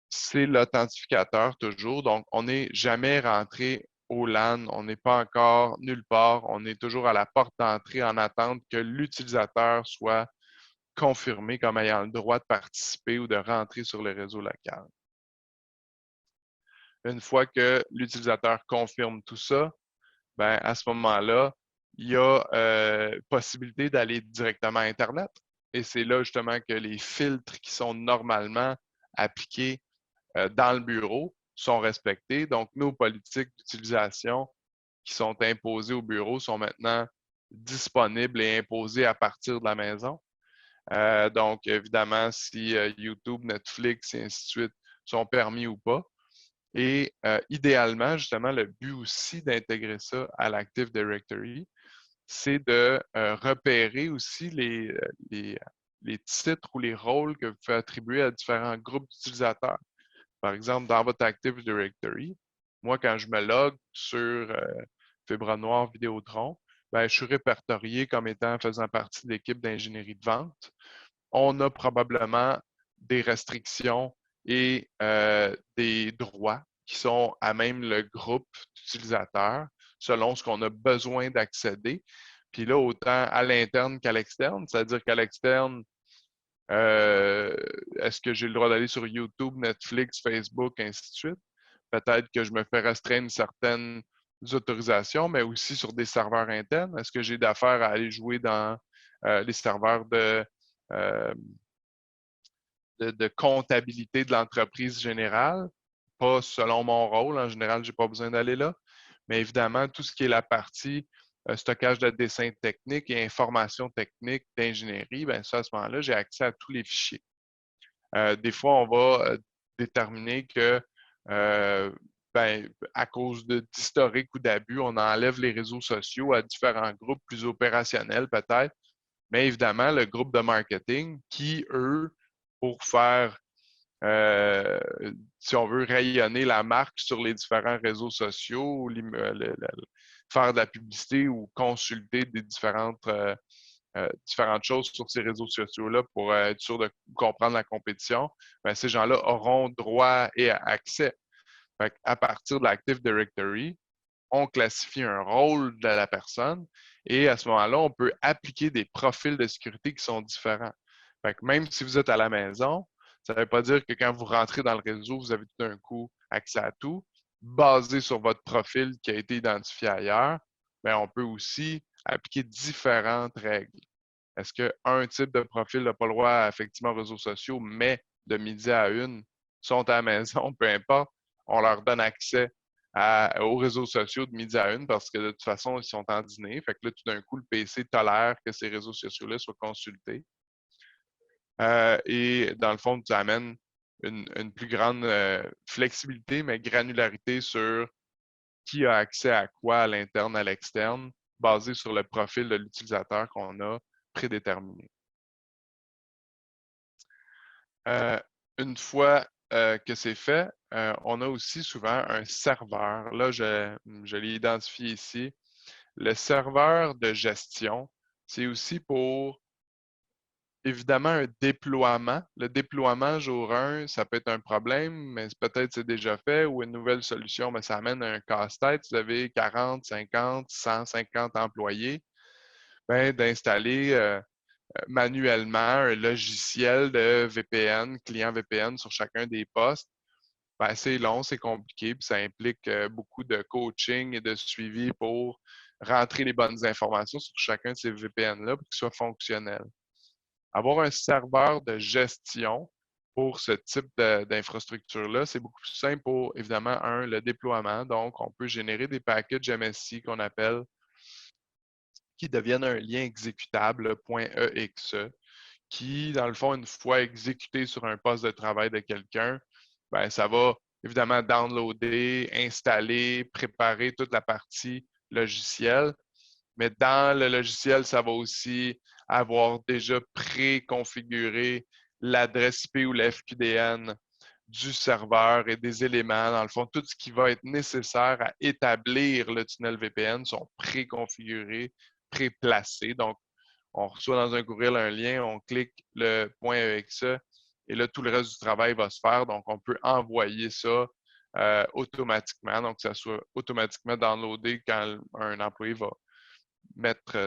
c'est l'authentificateur toujours. Donc, on n'est jamais rentré au LAN, on n'est pas encore nulle part, on est toujours à la porte d'entrée en attente que l'utilisateur soit confirmé comme ayant le droit de participer ou de rentrer sur le réseau local. Une fois que l'utilisateur confirme tout ça, ben, à ce moment-là, il y a possibilité d'aller directement à Internet. Et c'est là justement que les filtres qui sont normalement appliqués dans le bureau sont respectés. Donc, nos politiques d'utilisation qui sont imposées au bureau sont maintenant disponibles et imposées à partir de la maison. Donc, évidemment, si YouTube, Netflix et ainsi de suite sont permis ou pas. Et idéalement, justement, le but aussi d'intégrer ça à l'Active Directory, c'est de repérer aussi les titres ou les rôles que vous pouvez attribuer à différents groupes d'utilisateurs. Par exemple, dans votre Active Directory, moi, quand je me log sur Fibre Noire Vidéotron, ben, je suis répertorié comme étant faisant partie de l'équipe d'ingénierie de vente. On a probablement des restrictions et des droits qui sont à même le groupe d'utilisateurs selon ce qu'on a besoin d'accéder. Puis là, autant à l'interne qu'à l'externe, c'est-à-dire qu'à l'externe, est-ce que j'ai le droit d'aller sur YouTube, Netflix, Facebook, ainsi de suite? Peut-être que je me fais restreindre certaines autorisations, mais aussi sur des serveurs internes. Est-ce que j'ai d'affaires à aller jouer dans les serveurs de comptabilité de l'entreprise générale? Pas selon mon rôle. En général, je n'ai pas besoin d'aller là. Mais évidemment, tout ce qui est la partie stockage de dessins techniques et informations techniques d'ingénierie, bien ça, à ce moment-là, j'ai accès à tous les fichiers. Des fois, on va déterminer que à cause d'historique ou d'abus, on enlève les réseaux sociaux à différents groupes plus opérationnels peut-être. mais évidemment, le groupe de marketing qui, eux, pour faire, si on veut, rayonner la marque sur les différents réseaux sociaux, faire de la publicité ou consulter des différentes choses sur ces réseaux sociaux-là pour être sûr de comprendre la compétition, ben, ces gens-là auront droit et accès. Fait à partir de l'Active Directory, on classifie un rôle de la personne et à ce moment-là, on peut appliquer des profils de sécurité qui sont différents. Fait que même si vous êtes à la maison, ça ne veut pas dire que quand vous rentrez dans le réseau, vous avez tout d'un coup accès à tout. Basé sur votre profil qui a été identifié ailleurs, bien, on peut aussi appliquer différentes règles. Est-ce qu'un type de profil n'a pas le droit effectivement aux réseaux sociaux, mais de midi à une sont à la maison, peu importe, on leur donne accès aux réseaux sociaux de midi à une parce que de toute façon, ils sont en dîner. Fait que là, tout d'un coup, le PC tolère que ces réseaux sociaux-là soient consultés. Et dans le fond, tu amènes une plus grande flexibilité, mais granularité sur qui a accès à quoi à l'interne, à l'externe, basé sur le profil de l'utilisateur qu'on a prédéterminé. Une fois que c'est fait, on a aussi souvent un serveur. Là, je l'ai identifié ici. Le serveur de gestion, c'est aussi pour, évidemment, un déploiement. Le déploiement jour 1, ça peut être un problème, mais peut-être c'est déjà fait, ou une nouvelle solution, mais ça amène un casse-tête. Vous avez 40, 50, 150 employés. Ben, d'installer manuellement un logiciel de VPN, client VPN sur chacun des postes, ben, c'est long, c'est compliqué, puis ça implique beaucoup de coaching et de suivi pour rentrer les bonnes informations sur chacun de ces VPN-là pour qu'ils soient fonctionnels. Avoir un serveur de gestion pour ce type d'infrastructure-là, c'est beaucoup plus simple pour, évidemment, le déploiement. Donc, on peut générer des packages MSI qu'on appelle, qui deviennent un lien exécutable .exe, qui, dans le fond, une fois exécuté sur un poste de travail de quelqu'un, ben, ça va évidemment downloader, installer, préparer toute la partie logicielle. Mais dans le logiciel, ça va aussi avoir déjà préconfiguré l'adresse IP ou la FQDN du serveur et des éléments. Dans le fond, tout ce qui va être nécessaire à établir le tunnel VPN sont préconfigurés, préplacés. Donc, on reçoit dans un courriel un lien, on clique le .exe et là, tout le reste du travail va se faire. Donc, on peut envoyer ça automatiquement, donc que ça soit automatiquement downloadé quand un employé va mettre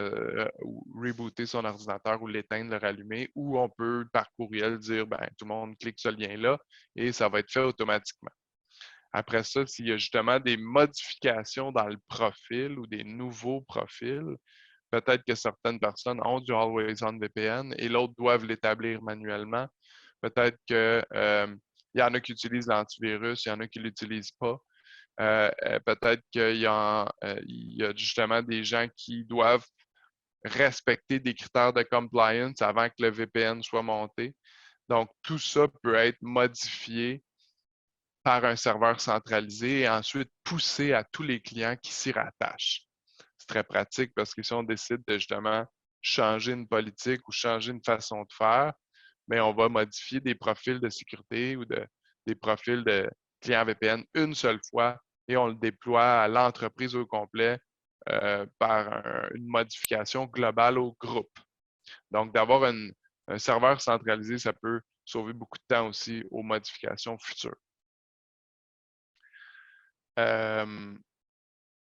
ou rebooter son ordinateur ou l'éteindre, le rallumer, ou on peut par courriel dire ben, tout le monde clique ce lien-là et ça va être fait automatiquement. Après ça, s'il y a justement des modifications dans le profil ou des nouveaux profils, peut-être que certaines personnes ont du Always On VPN et l'autre doivent l'établir manuellement. Peut-être qu'il y en a qui utilisent l'antivirus, il y en a qui ne l'utilisent pas. Peut-être qu'il y a justement des gens qui doivent respecter des critères de compliance avant que le VPN soit monté. Donc, tout ça peut être modifié par un serveur centralisé et ensuite poussé à tous les clients qui s'y rattachent. C'est très pratique parce que si on décide de justement changer une politique ou changer une façon de faire, mais on va modifier des profils de sécurité ou des profils de clients VPN une seule fois et on le déploie à l'entreprise au complet par une modification globale au groupe. Donc, d'avoir un serveur centralisé, ça peut sauver beaucoup de temps aussi aux modifications futures.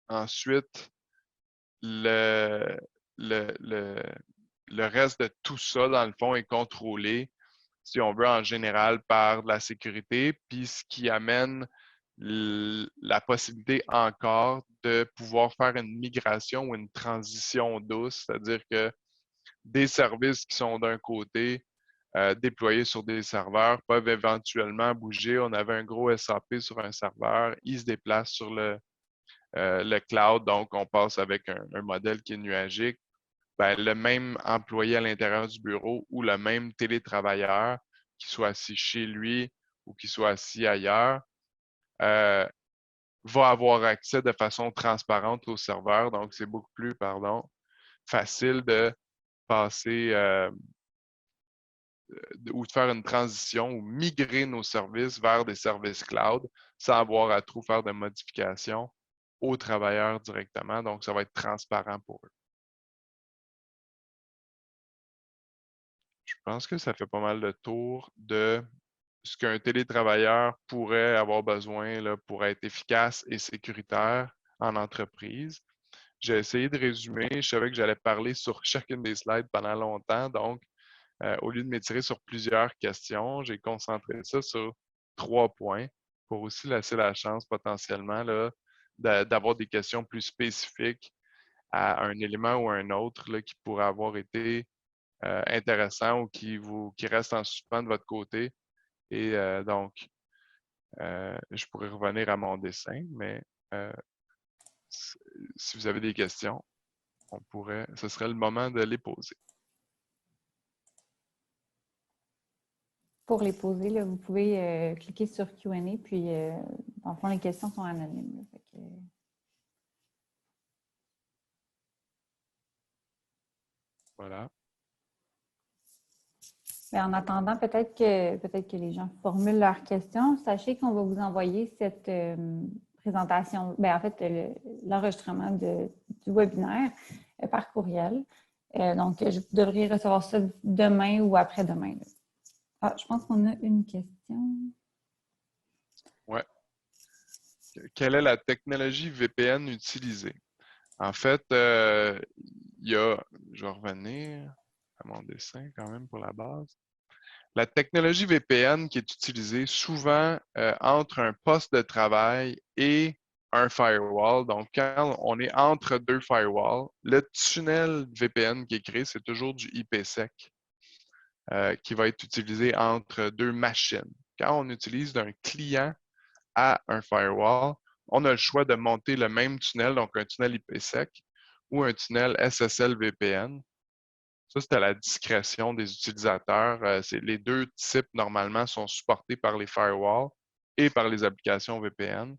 Ensuite, le, le, le, le reste de tout ça, dans le fond, est contrôlé, si on veut, en général, par de la sécurité, puis ce qui amène la possibilité encore de pouvoir faire une migration ou une transition douce, c'est-à-dire que des services qui sont d'un côté déployés sur des serveurs peuvent éventuellement bouger. On avait un gros SAP sur un serveur, il se déplace sur le cloud, donc on passe avec un modèle qui est nuagique. Ben, le même employé à l'intérieur du bureau ou le même télétravailleur, qui soit assis chez lui ou qui soit assis ailleurs, va avoir accès de façon transparente au serveur. Donc, c'est beaucoup plus, facile de passer ou de faire une transition ou migrer nos services vers des services cloud sans avoir à trop faire de modifications aux travailleurs directement. Donc, ça va être transparent pour eux. Je pense que ça fait pas mal de tour de ce qu'un télétravailleur pourrait avoir besoin là, pour être efficace et sécuritaire en entreprise. J'ai essayé de résumer. Je savais que j'allais parler sur chacune des slides pendant longtemps. Donc, au lieu de m'étirer sur plusieurs questions, j'ai concentré ça sur 3 points pour aussi laisser la chance potentiellement là, d'avoir des questions plus spécifiques à un élément ou à un autre là, qui pourrait avoir été intéressant ou qui reste en suspens de votre côté. Et donc, je pourrais revenir à mon dessin, mais si vous avez des questions, ce serait le moment de les poser. Pour les poser, là, vous pouvez cliquer sur Q&A, puis dans le fond, les questions sont anonymes. Là, fait que... Voilà. Mais en attendant, peut-être que les gens formulent leurs questions. Sachez qu'on va vous envoyer cette présentation, en fait, l'enregistrement du webinaire par courriel. Donc, vous devriez recevoir ça demain ou après-demain. Ah, je pense qu'on a une question. Ouais. Quelle est la technologie VPN utilisée? En fait, je vais revenir à mon dessin quand même pour la base. La technologie VPN qui est utilisée souvent entre un poste de travail et un firewall. Donc, quand on est entre deux firewalls, le tunnel VPN qui est créé, c'est toujours du IPsec qui va être utilisé entre deux machines. Quand on utilise d'un client à un firewall, on a le choix de monter le même tunnel, donc un tunnel IPsec ou un tunnel SSL VPN. Ça, c'est à la discrétion des utilisateurs. Les deux types, normalement, sont supportés par les firewalls et par les applications VPN.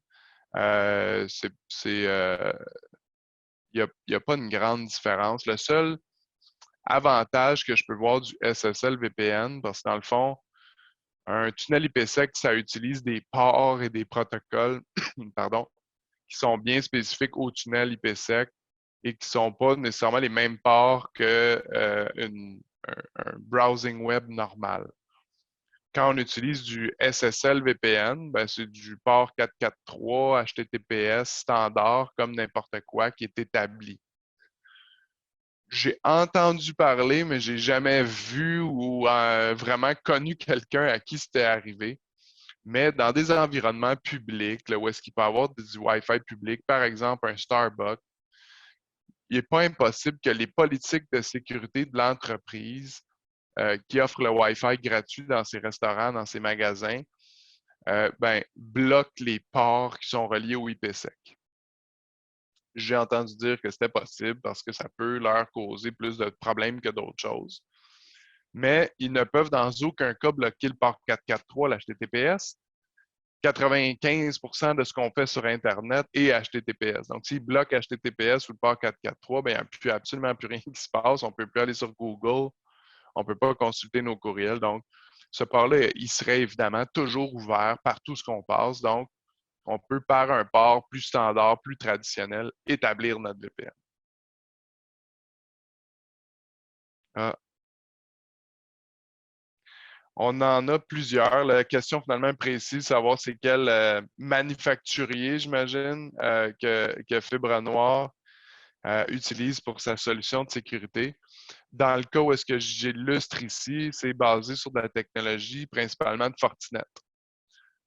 Il n'y a pas une grande différence. Le seul avantage que je peux voir du SSL VPN, parce que dans le fond, un tunnel IPsec, ça utilise des ports et des protocoles pardon, qui sont bien spécifiques au tunnel IPsec et qui ne sont pas nécessairement les mêmes ports qu'un browsing web normal. Quand on utilise du SSL VPN, ben c'est du port 443 HTTPS standard comme n'importe quoi qui est établi. J'ai entendu parler, mais j'ai jamais vu ou vraiment connu quelqu'un à qui c'était arrivé. Mais dans des environnements publics, là, où est-ce qu'il peut y avoir du Wi-Fi public, par exemple un Starbucks, il n'est pas impossible que les politiques de sécurité de l'entreprise qui offre le Wi-Fi gratuit dans ses restaurants, dans ses magasins, bloquent les ports qui sont reliés au IPsec. J'ai entendu dire que c'était possible parce que ça peut leur causer plus de problèmes que d'autres choses. Mais ils ne peuvent dans aucun cas bloquer le port 443, l'HTTPS. 95% de ce qu'on fait sur Internet est HTTPS. Donc, s'ils bloquent HTTPS ou le port 443, il n'y a absolument plus rien qui se passe. On ne peut plus aller sur Google. On ne peut pas consulter nos courriels. Donc, ce port-là, il serait évidemment toujours ouvert partout ce qu'on passe. Donc, on peut, par un port plus standard, plus traditionnel, établir notre VPN. Ah. On en a plusieurs. La question finalement précise, savoir c'est quel manufacturier, j'imagine, que Fibre Noire utilise pour sa solution de sécurité. Dans le cas où est-ce que j'illustre ici, c'est basé sur de la technologie principalement de Fortinet.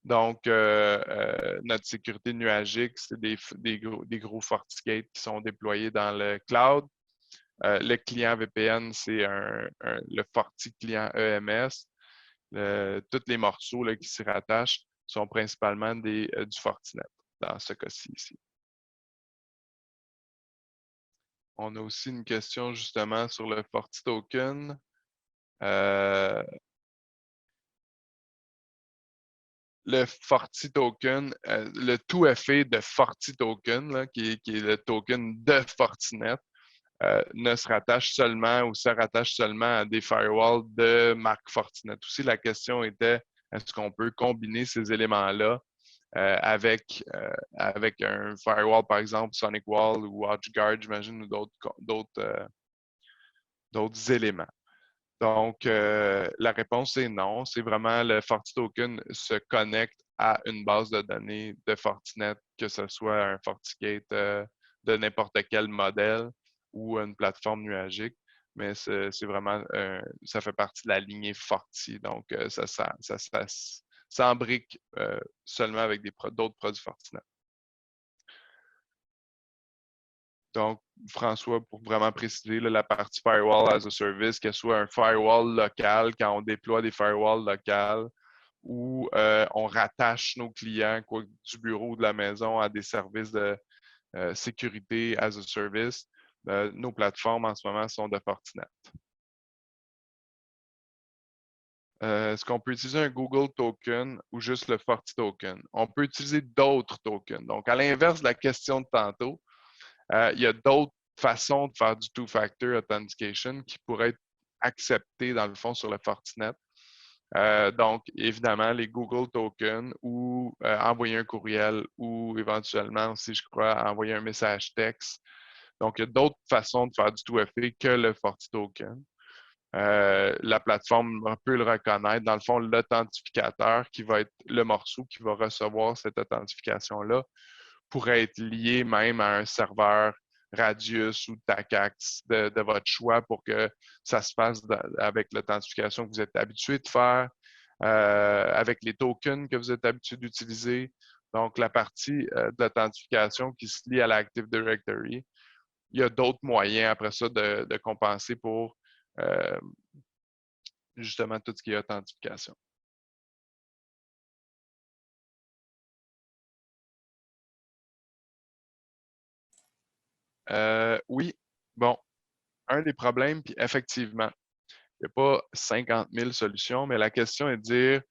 Donc, notre sécurité nuagique, c'est des gros FortiGate qui sont déployés dans le cloud. Le client VPN, c'est le Forti client EMS. Tous les morceaux là, qui s'y rattachent sont principalement du Fortinet, dans ce cas-ci ici. On a aussi une question justement sur le FortiToken. Le FortiToken, le tout est fait de FortiToken, là, qui est le token de Fortinet. ne se rattache seulement ou se rattache seulement à des firewalls de marque Fortinet. Aussi, la question était, est-ce qu'on peut combiner ces éléments-là avec un firewall, par exemple, SonicWall ou WatchGuard, j'imagine, ou d'autres éléments. Donc, la réponse est non. C'est vraiment le FortiToken se connecte à une base de données de Fortinet, que ce soit un FortiGate de n'importe quel modèle ou une plateforme nuagique. Mais c'est vraiment, ça fait partie de la lignée Forti. Donc, ça s'embrique seulement avec d'autres produits Fortinet. Donc, François, pour vraiment préciser là, la partie Firewall as a Service, qu'elle soit un firewall local quand on déploie des firewalls locales ou on rattache nos clients du bureau ou de la maison à des services de sécurité as a Service. Nos plateformes en ce moment sont de Fortinet. Est-ce qu'on peut utiliser un Google Token ou juste le FortiToken? On peut utiliser d'autres tokens. Donc, à l'inverse de la question de tantôt, il y a d'autres façons de faire du two-factor authentication qui pourraient être acceptées, dans le fond, sur le Fortinet. Donc, évidemment, les Google Tokens ou envoyer un courriel ou éventuellement aussi, je crois, envoyer un message texte. Donc, il y a d'autres façons de faire du 2FA que le FortiToken. La plateforme peut le reconnaître. Dans le fond, l'authentificateur qui va être le morceau qui va recevoir cette authentification-là pourrait être lié même à un serveur Radius ou TACAX de votre choix pour que ça se fasse avec l'authentification que vous êtes habitué de faire, avec les tokens que vous êtes habitué d'utiliser. Donc, la partie de l'authentification qui se lie à l'Active Directory. Il y a d'autres moyens après ça de compenser pour justement tout ce qui est authentification. Oui, bon, un des problèmes, puis effectivement, il n'y a pas 50 000 solutions, mais la question est de dire,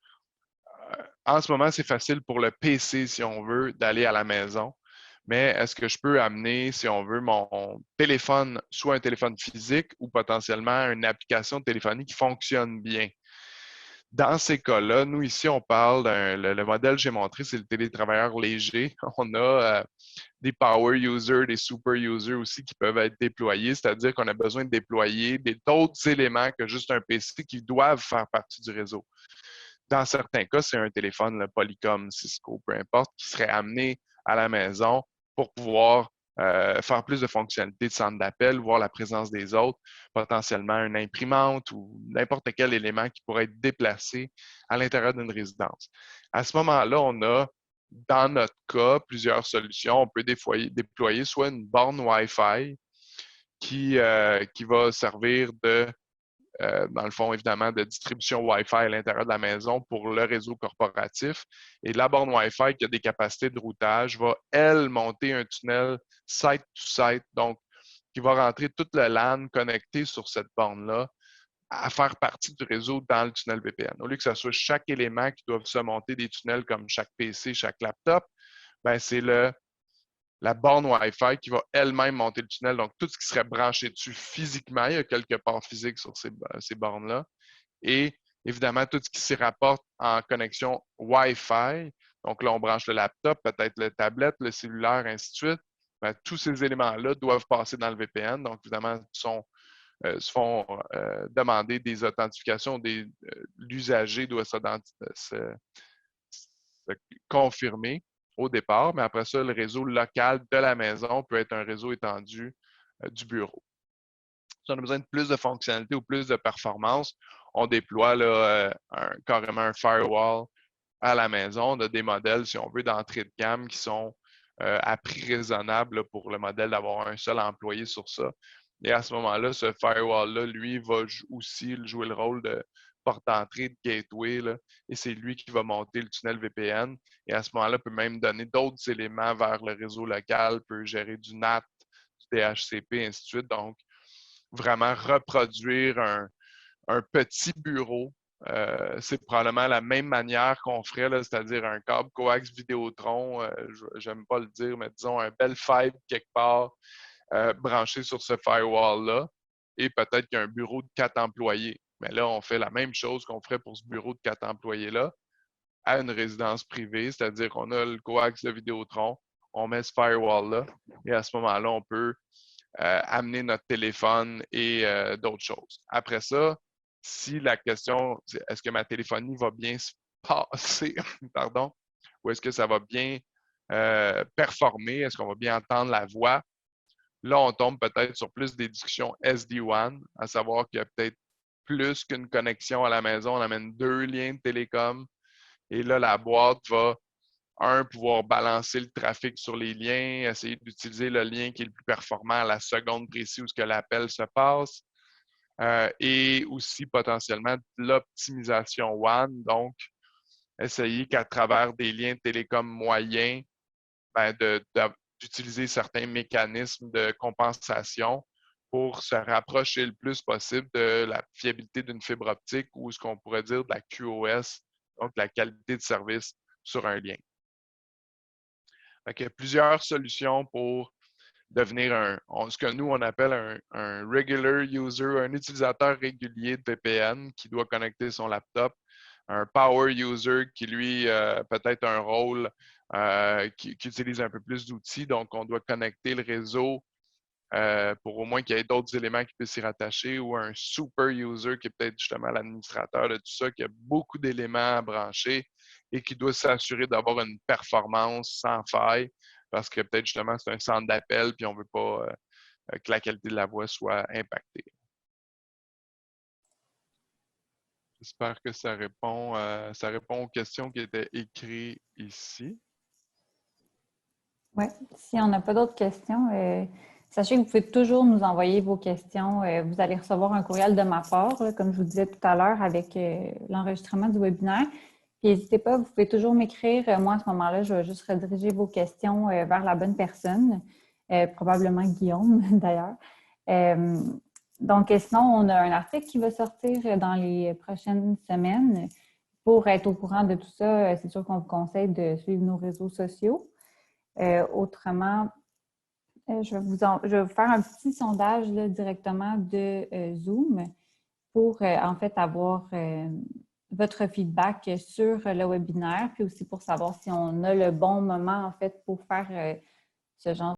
en ce moment, c'est facile pour le PC, si on veut, d'aller à la maison, mais est-ce que je peux amener, si on veut, mon téléphone, soit un téléphone physique ou potentiellement une application de téléphonie qui fonctionne bien? Dans ces cas-là, nous, ici, on parle le modèle que j'ai montré, c'est le télétravailleur léger. On a des power users, des super users aussi qui peuvent être déployés, c'est-à-dire qu'on a besoin de déployer d'autres éléments que juste un PC qui doivent faire partie du réseau. Dans certains cas, c'est un téléphone, le Polycom, Cisco, peu importe, qui serait amené à la maison pour pouvoir faire plus de fonctionnalités de centre d'appel, voir la présence des autres, potentiellement une imprimante ou n'importe quel élément qui pourrait être déplacé à l'intérieur d'une résidence. À ce moment-là, on a, dans notre cas, plusieurs solutions. On peut déployer soit une borne Wi-Fi qui va servir dans le fond, évidemment, de distribution Wi-Fi à l'intérieur de la maison pour le réseau corporatif. Et la borne Wi-Fi qui a des capacités de routage va, elle, monter un tunnel site-to-site, donc qui va rentrer toute le LAN connecté sur cette borne-là à faire partie du réseau dans le tunnel VPN. Au lieu que ce soit chaque élément qui doit se monter des tunnels comme chaque PC, chaque laptop, ben c'est la borne Wi-Fi qui va elle-même monter le tunnel. Donc, tout ce qui serait branché dessus physiquement, il y a quelque part physique sur ces bornes-là. Et évidemment, tout ce qui s'y rapporte en connexion Wi-Fi. Donc là, on branche le laptop, peut-être le tablette, le cellulaire, ainsi de suite. Ben, tous ces éléments-là doivent passer dans le VPN. Donc, évidemment, se font demander des authentifications. L'usager doit se confirmer au départ, mais après ça, le réseau local de la maison peut être un réseau étendu du bureau. Si on a besoin de plus de fonctionnalités ou plus de performance, on déploie là, carrément un firewall à la maison. On a des modèles, si on veut, d'entrée de gamme qui sont à prix raisonnable là, pour le modèle d'avoir un seul employé sur ça. Et à ce moment-là, ce firewall-là, lui, va aussi jouer le rôle de porte d'entrée de gateway. Là, et c'est lui qui va monter le tunnel VPN. Et à ce moment-là, peut même donner d'autres éléments vers le réseau local, peut gérer du NAT, du DHCP, ainsi de suite. Donc, vraiment reproduire un petit bureau. C'est probablement la même manière qu'on ferait, c'est-à-dire un câble coax Vidéotron, j'aime pas le dire, mais disons un bel fibre quelque part branché sur ce firewall-là et peut-être qu'il y a un bureau de 4 employés. Mais là, on fait la même chose qu'on ferait pour ce bureau de 4 employés-là à une résidence privée, c'est-à-dire qu'on a le coax de Vidéotron, on met ce firewall-là et à ce moment-là, on peut amener notre téléphone et d'autres choses. Après ça, si la question, c'est est-ce que ma téléphonie va bien se passer, pardon, ou est-ce que ça va bien performer, est-ce qu'on va bien entendre la voix, là, on tombe peut-être sur plus des discussions SD-WAN, à savoir qu'il y a peut-être plus qu'une connexion à la maison, on amène 2 liens de télécom et là, la boîte va pouvoir balancer le trafic sur les liens, essayer d'utiliser le lien qui est le plus performant à la seconde précise où ce que l'appel se passe, et aussi potentiellement de l'optimisation WAN, donc essayer qu'à travers des liens de télécom moyens, d'utiliser certains mécanismes de compensation pour se rapprocher le plus possible de la fiabilité d'une fibre optique ou ce qu'on pourrait dire de la QoS, donc la qualité de service sur un lien. Donc, il y a plusieurs solutions pour devenir ce que nous, on appelle un regular user, un utilisateur régulier de VPN qui doit connecter son laptop, un power user qui, lui, peut-être un rôle qui utilise un peu plus d'outils. Donc, on doit connecter le réseau pour au moins qu'il y ait d'autres éléments qui puissent s'y rattacher, ou un super user qui est peut-être justement l'administrateur de tout ça, qui a beaucoup d'éléments à brancher et qui doit s'assurer d'avoir une performance sans faille parce que peut-être justement c'est un centre d'appel puis on ne veut pas que la qualité de la voix soit impactée. J'espère que ça répond aux questions qui étaient écrites ici. Oui, si on n'a pas d'autres questions, sachez que vous pouvez toujours nous envoyer vos questions. Vous allez recevoir un courriel de ma part, là, comme je vous disais tout à l'heure, avec l'enregistrement du webinaire. Puis n'hésitez pas, vous pouvez toujours m'écrire. Moi, à ce moment-là, je vais juste rediriger vos questions vers la bonne personne, probablement Guillaume, d'ailleurs. Donc, sinon, on a un article qui va sortir dans les prochaines semaines. Pour être au courant de tout ça, c'est sûr qu'on vous conseille de suivre nos réseaux sociaux. Autrement, je vais vous faire un petit sondage là, directement de Zoom pour en fait avoir votre feedback sur le webinaire, puis aussi pour savoir si on a le bon moment en fait pour faire ce genre